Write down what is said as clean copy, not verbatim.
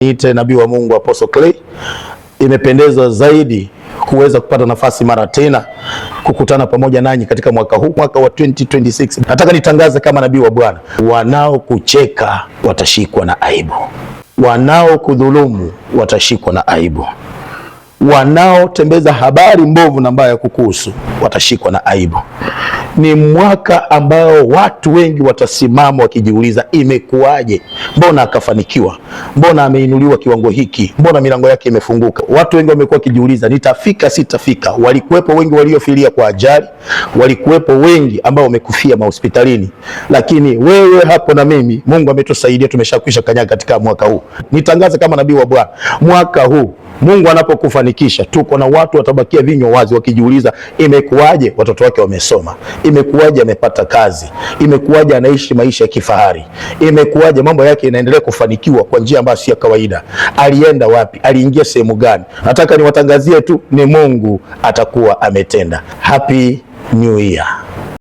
Niite nabii wa Mungu Apostle Clay. Imependeza zaidi kuweza kupata nafasi mara tena kukutana pamoja nanyi katika mwaka huu, mwaka wa 2026. Nataka nitangaze kama nabii wa Bwana, wanaokucheka watashikwa na aibu, wanaokudhulumu watashikwa na aibu, wanaotembeza habari mbovu na mbaya kukuhusu watashikwa na aibu. Ni mwaka ambao watu wengi watasimama wakijiuliza, imekuwaje? Mbona akafanikiwa? Mbona ameinuliwa kiwango hiki? Mbona milango yake imefunguka? Watu wengi wamekuwa wakijiuliza, nitafika sitafika. Walikuwepo wengi waliofilia kwa ajali, walikuwepo wengi ambao wamekufia mahospitalini, lakini wewe hapo na mimi, Mungu ametusaidia, tumeshakwisha kanyaga katika mwaka huu. Nitangaze kama nabii wa Bwana, mwaka huu Mungu anapokufanikisha, tuko na watu watabakia vinywa wazi wakijiuliza, imekuwaje? Watoto wake wamesoma, imekuwaje amepata kazi, imekuwaje anaishi maisha ya kifahari, imekuwaje mambo yake inaendelea kufanikiwa kwa njia ambayo si ya kawaida, alienda wapi, aliingia sehemu gani? Nataka niwatangazie tu, ni Mungu atakuwa ametenda. Happy New Year.